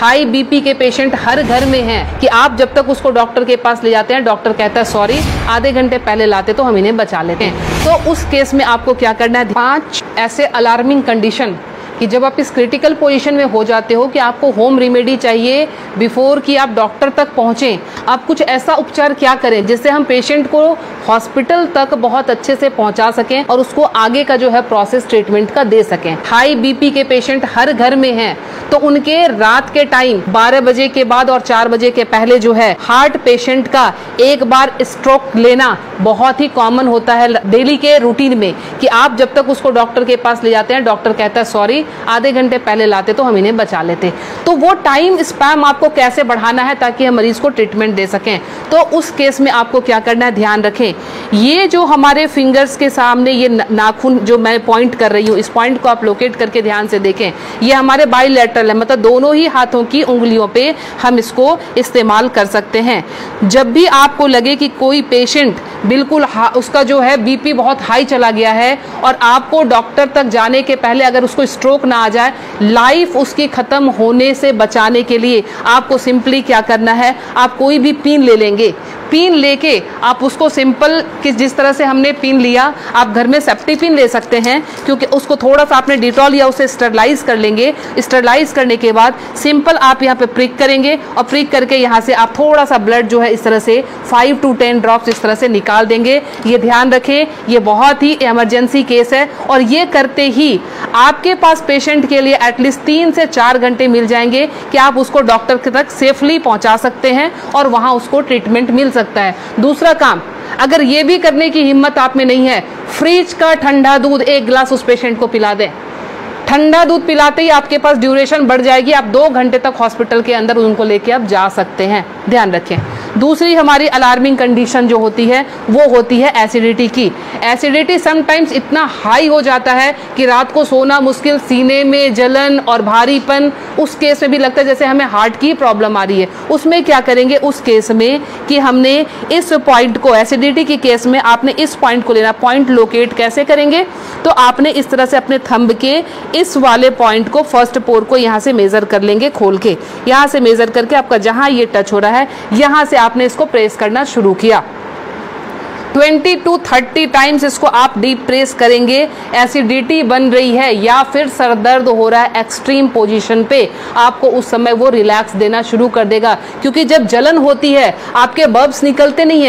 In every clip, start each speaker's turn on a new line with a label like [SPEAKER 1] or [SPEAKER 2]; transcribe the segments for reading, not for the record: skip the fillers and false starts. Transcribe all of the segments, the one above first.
[SPEAKER 1] High BP के patient हर घर में हैं कि आप जब तक उसको डॉक्टर के पास ले जाते हैं, डॉक्टर कहता है सॉरी, आधे घंटे पहले लाते तो हम इन्हें बचा लेते हैं। तो उस केस में आपको क्या करना है, 5 ऐसे अलार्मिंग कंडीशन कि जब आप इस क्रिटिकल पोजीशन में हो जाते हो कि आपको होम रेमेडी चाहिए बिफोर कि आप डॉक्टर तक पहुंचें। आप कुछ ऐसा उपचार क्या करें जिससे हम पेशेंट को हॉस्पिटल तक बहुत अच्छे से पहुंचा सकें और उसको आगे का जो है प्रोसेस ट्रीटमेंट का दे सकें। हाई बीपी के पेशेंट हर घर में हैं तो उनके रात के टाइम 12 बजे के बाद और 4 बजे के पहले जो है हार्ट पेशेंट का एक बार स्ट्रोक लेना बहुत ही कॉमन होता है डेली के रूटीन में कि आप जब तक उसको डॉक्टर के पास ले जाते हैं, डॉक्टर कहता है सॉरी, आधे घंटे पहले लाते तो हम इन्हें बचा लेते। तो वो टाइम स्पैम आपको कैसे बढ़ाना है ताकि हम मरीज को ट्रीटमेंट दे सकें। तो उस केस में आपको क्या करना है, ध्यान रखें, ये जो हमारे फिंगर्स के सामने ये नाखून जो मैं पॉइंट कर रही हूँ, इस पॉइंट को आप लोकेट करके ध्यान से देखें। ये हमारे बाइलेटरल है, मतलब दोनों ही हाथों की उंगलियों पे हम इसको इस्तेमाल कर सकते हैं। जब भी आपको लगे कि कोई पेशेंट बिल्कुल उसका जो है बीपी बहुत हाई चला गया है और आपको डॉक्टर तक जाने के पहले अगर उसको स्ट्रोक ना आ जाए, लाइफ उसकी खत्म होने से बचाने के लिए आपको सिंपली क्या करना है, आप कोई भी पिन ले लेंगे। पिन लेके आप उसको सिंपल कि जिस तरह से हमने पिन लिया, आप घर में सेफ्टी पिन ले सकते हैं क्योंकि उसको थोड़ा सा आपने डिटॉल या उसे स्टरलाइज कर लेंगे। स्टरलाइज करने के बाद सिंपल आप यहाँ पे प्रिक करेंगे और प्रिक करके यहाँ से आप थोड़ा सा ब्लड जो है इस तरह से 5 to 10 ड्रॉप्स इस तरह से निकाल देंगे। ये ध्यान रखें, ये बहुत ही इमरजेंसी केस है और ये करते ही आपके पास पेशेंट के लिए एटलीस्ट 3 से 4 घंटे मिल जाएंगे कि आप उसको डॉक्टर तक सेफली पहुंचा सकते हैं और वहां उसको ट्रीटमेंट मिल सकता है। दूसरा काम, अगर ये भी करने की हिम्मत आप में नहीं है, फ्रिज का ठंडा दूध 1 गिलास उस पेशेंट को पिला दें। ठंडा दूध पिलाते ही आपके पास ड्यूरेशन बढ़ जाएगी, आप 2 घंटे तक हॉस्पिटल के अंदर उनको लेके आप जा सकते हैं। ध्यान रखें। दूसरी हमारी अलार्मिंग कंडीशन जो होती है वो होती है एसिडिटी की। एसिडिटी समटाइम्स इतना हाई हो जाता है कि रात को सोना मुश्किल, सीने में जलन और भारीपन, उस केस में भी लगता है जैसे हमें हार्ट की प्रॉब्लम आ रही है। उसमें क्या करेंगे, उस केस में कि हमने इस पॉइंट को, एसिडिटी के केस में आपने इस पॉइंट को लेना। पॉइंट लोकेट कैसे करेंगे, तो आपने इस तरह से अपने थंब के इस वाले पॉइंट को, फर्स्ट पोर को यहाँ से मेजर कर लेंगे, खोल के यहाँ से मेजर करके आपका जहाँ ये टच हो रहा है यहाँ से आपने इसको प्रेस करना शुरू किया। 20 to 30 टाइम्स इसको आप डीप प्रेस करेंगे। एसिडिटी बन रही है या फिर सर दर्द हो रहा है एक्सट्रीम पोजीशन पे, आपको उस समय वो रिलैक्स देना शुरू कर देगा क्योंकि जब जलन होती है आपके बब्स निकलते नहीं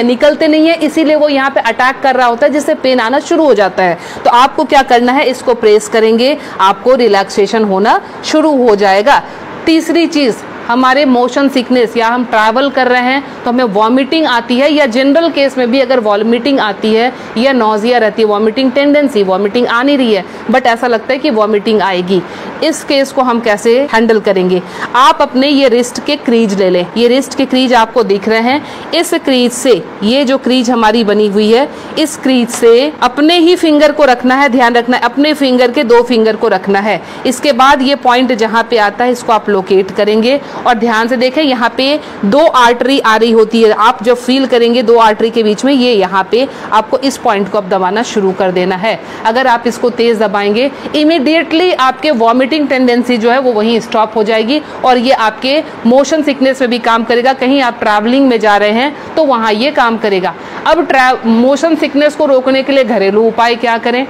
[SPEAKER 1] है, इसीलिए वो यहाँ पे अटैक कर रहा होता है जिससे पेन आना शुरू हो जाता है। तो आपको क्या करना है, इसको प्रेस करेंगे, आपको रिलैक्सेशन होना शुरू हो जाएगा। तीसरी चीज, हमारे मोशन सिकनेस या हम ट्रैवल कर रहे हैं तो हमें वॉमिटिंग आती है या जनरल केस में भी अगर वॉमिटिंग आती है या नॉजिया रहती है, वॉमिटिंग टेंडेंसी, वॉमिटिंग आ नहीं रही है बट ऐसा लगता है कि वॉमिटिंग आएगी, इस केस को हम कैसे हैंडल करेंगे। आप अपने ये रिस्ट के क्रीज ले लें। ये रिस्ट के क्रीज आपको दिख रहे हैं, इस क्रीज से, ये जो क्रीज हमारी बनी हुई है, इस क्रीज से अपने ही फिंगर को रखना है। ध्यान रखना है, अपने फिंगर के 2 फिंगर को रखना है। इसके बाद ये पॉइंट जहाँ पे आता है इसको आप लोकेट करेंगे और ध्यान से देखें, यहाँ पे 2 आर्टरी आ रही होती है। आप जब फील करेंगे 2 आर्टरी के बीच में, ये यहाँ पे आपको इस पॉइंट को अब दबाना शुरू कर देना है। अगर आप इसको तेज दबाएंगे, इमीडिएटली आपके वॉमिटिंग टेंडेंसी जो है वो वहीं स्टॉप हो जाएगी और ये आपके मोशन सिकनेस में भी काम करेगा। कहीं आप ट्रैवलिंग में जा रहे हैं तो वहाँ ये काम करेगा। अब मोशन सिकनेस को रोकने के लिए घरेलू उपाय क्या करें।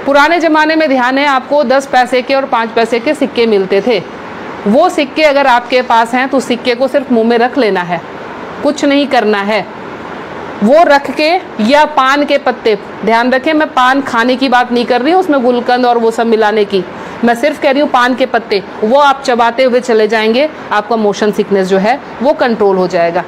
[SPEAKER 1] पुराने जमाने में ध्यान है आपको 10 पैसे के और 5 पैसे के सिक्के मिलते थे। वो सिक्के अगर आपके पास हैं तो सिक्के को सिर्फ मुंह में रख लेना है, कुछ नहीं करना है। वो रख के, या पान के पत्ते, ध्यान रखें मैं पान खाने की बात नहीं कर रही हूँ, उसमें गुलकंद और वो सब मिलाने की, मैं सिर्फ कह रही हूँ पान के पत्ते, वो आप चबाते हुए चले जाएंगे, आपका मोशन सिकनेस जो है वो कंट्रोल हो जाएगा।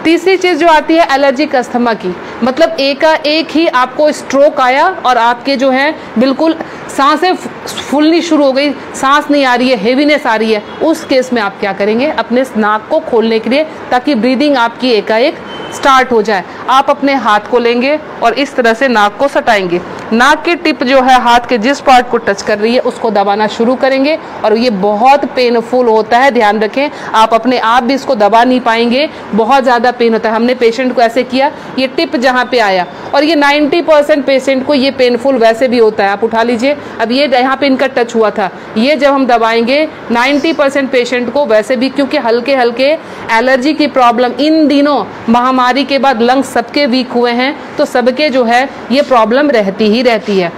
[SPEAKER 1] तीसरी चीज जो आती है एलर्जिक अस्थमा की, मतलब एक ही आपको स्ट्रोक आया और आपके जो है बिल्कुल सांसें फूलनी शुरू हो गई, सांस नहीं आ रही है, हेवीनेस आ रही है, उस केस में आप क्या करेंगे, अपने नाक को खोलने के लिए, ताकि ब्रीदिंग आपकी एकाएक स्टार्ट हो जाए, आप अपने हाथ को लेंगे और इस तरह से नाक को सटाएंगे। नाक की टिप जो है हाथ के जिस पार्ट को टच कर रही है उसको दबाना शुरू करेंगे और ये बहुत पेनफुल होता है, ध्यान रखें। आप अपने आप भी इसको दबा नहीं पाएंगे, बहुत ज़्यादा पेन होता है। हमने पेशेंट को ऐसे किया, ये टिप जहाँ पे आया, और ये 90% पेशेंट को ये पेनफुल वैसे भी होता है। आप उठा लीजिए, अब ये यहाँ पे इनका टच हुआ था, ये जब हम दबाएंगे 90% पेशेंट को वैसे भी, क्योंकि हल्के हल्के एलर्जी की प्रॉब्लम इन दिनों महामारी के बाद लंग्स सबके वीक हुए हैं, तो सबके जो है ये प्रॉब्लम रहती है।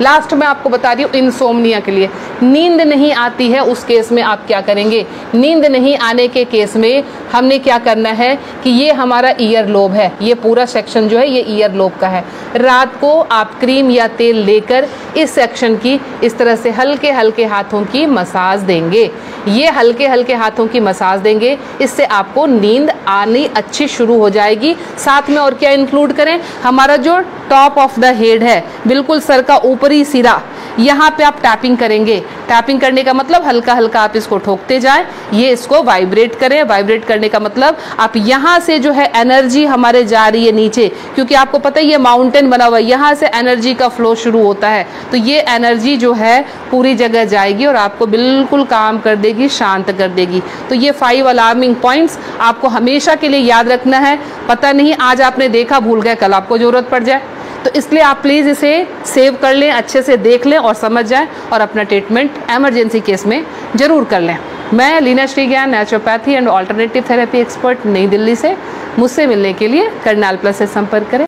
[SPEAKER 1] लास्ट में आपको बता रही हूँ इंसोम्निया के लिए, नींद नहीं आती है उस केस में आप क्या करेंगे। नींद नहीं आने के केस में हमने क्या करना है कि ये हमारा ईयर लोब है, ये पूरा सेक्शन जो है ये ईयर लोब का है। रात को आप क्रीम या तेल लेकर इस सेक्शन की इस तरह से हल्के हल्के हाथों की मसाज देंगे। ये हल्के हल्के हाथों की मसाज देंगे, इससे आपको नींद आनी अच्छी शुरू हो जाएगी। साथ में और क्या इंक्लूड करें, हमारा जो टॉप ऑफ द हेड है, बिल्कुल सर का ऊपरी सिरा, यहाँ पे आप टैपिंग करेंगे। टैपिंग करने का मतलब हल्का हल्का आप इसको ठोकते जाएं, ये इसको वाइब्रेट करें। वाइब्रेट करने का मतलब आप यहाँ से जो है एनर्जी हमारे जा रही है नीचे, क्योंकि आपको पता है ये माउंटेन बना हुआ है, यहाँ से एनर्जी का फ्लो शुरू होता है, तो ये एनर्जी जो है पूरी जगह जाएगी और आपको बिल्कुल काम कर देगी, शांत कर देगी। तो ये 5 अलार्मिंग पॉइंट्स आपको हमेशा के लिए याद रखना है। पता नहीं आज आपने देखा, भूल गए, कल आपको जरूरत पड़ जाए, तो इसलिए आप प्लीज़ इसे सेव कर लें, अच्छे से देख लें और समझ जाएं और अपना ट्रीटमेंट एमरजेंसी केस में ज़रूर कर लें। मैं Leena Shrigyan, naturopathy and alternative therapy expert, Nai Delhi से। मुझसे मिलने के लिए करनाल प्लस से संपर्क करें।